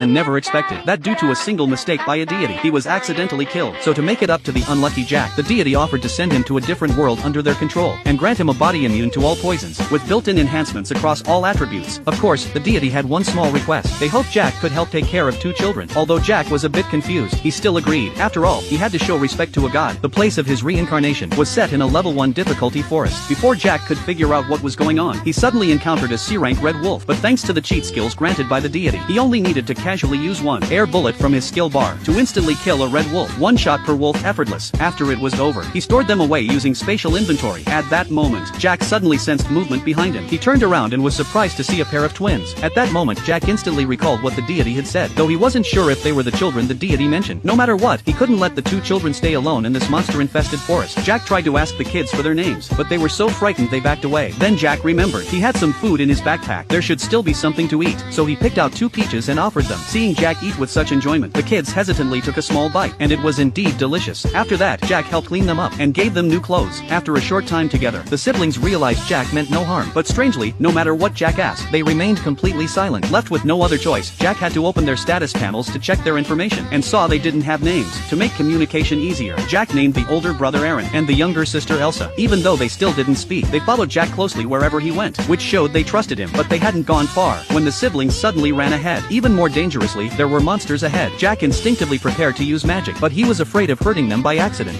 and never expected that due to a single mistake by a deity, he was accidentally killed. So to make it up to the unlucky Jack, the deity offered to send him to a different world under their control, and grant him a body immune to all poisons, with built-in enhancements across all attributes. Of course, the deity had one small request. They hoped Jack could help take care of 2 children. Although Jack was a bit confused, he still agreed. After all, he had to show respect to a god. The place of his reincarnation was set in a level 1 difficulty forest. Before Jack could figure out what was going on, he suddenly encountered a C-rank red wolf, but thanks to the cheat skills granted by the deity, he only needed to casually use one air bullet from his skill bar to instantly kill a red wolf. One shot per wolf, effortless. After it was over, he stored them away using spatial inventory. At that moment, Jack suddenly sensed movement behind him. He turned around and was surprised to see a pair of twins. At that moment, Jack instantly recalled what the deity had said, though he wasn't sure if they were the children the deity mentioned. No matter what, he couldn't let the 2 children stay alone in this monster-infested forest. Jack tried to ask the kids for their names, but they were so frightened they backed away. Then Jack remembered he had some food in his backpack. There should still be something to eat, so he picked out 2 peaches and offered them. Seeing Jack eat with such enjoyment, the kids hesitantly took a small bite, and it was indeed delicious. After that, Jack helped clean them up and gave them new clothes. After a short time together, the siblings realized Jack meant no harm, but strangely, no matter what Jack asked, they remained completely silent. Left with no other choice, Jack had to open their status panels to check their information, and saw they didn't have names. To make communication easier, Jack named the older brother Aaron and the younger sister Elsa. Even though they still didn't speak, they followed Jack closely wherever he went, which showed they trusted him. But they hadn't gone far when the siblings suddenly ran ahead. Even more dangerously, there were monsters ahead. Jack instinctively prepared to use magic, but he was afraid of hurting them by accident.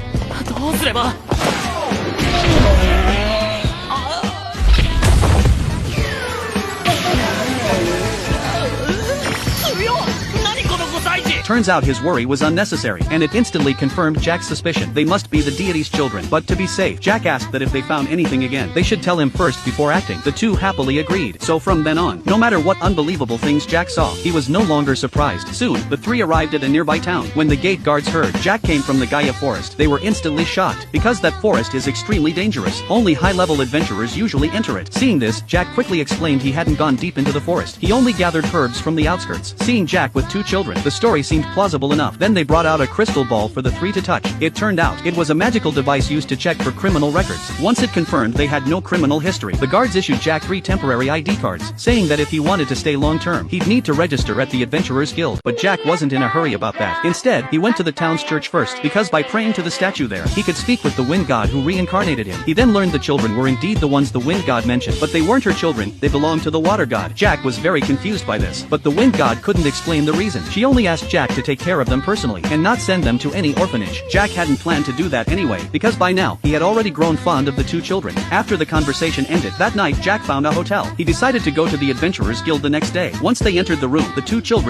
Turns out his worry was unnecessary, and it instantly confirmed Jack's suspicion. They must be the deity's children. But to be safe, Jack asked that if they found anything again, they should tell him first before acting. The 2 happily agreed. So from then on, no matter what unbelievable things Jack saw, he was no longer surprised. Soon, the 3 arrived at a nearby town. When the gate guards heard Jack came from the Gaia forest, they were instantly shocked, because that forest is extremely dangerous. Only high-level adventurers usually enter it. Seeing this, Jack quickly explained he hadn't gone deep into the forest. He only gathered herbs from the outskirts. Seeing Jack with 2 children, the story seemed plausible enough. Then they brought out a crystal ball for the 3 to touch. It turned out it was a magical device used to check for criminal records. Once it confirmed they had no criminal history, the guards issued Jack 3 temporary ID cards, saying that if he wanted to stay long-term, he'd need to register at the Adventurers Guild. But Jack wasn't in a hurry about that. Instead, he went to the town's church first, because by praying to the statue there, he could speak with the wind god who reincarnated him. He then learned the children were indeed the ones the wind god mentioned, but they weren't her children, they belonged to the water god. Jack was very confused by this, but the wind god couldn't explain the reason. She only asked Jack to take care of them personally, and not send them to any orphanage. Jack hadn't planned to do that anyway, because by now, he had already grown fond of the 2 children. After the conversation ended, that night Jack found a hotel. He decided to go to the Adventurers Guild the next day. Once they entered the room, the 2 children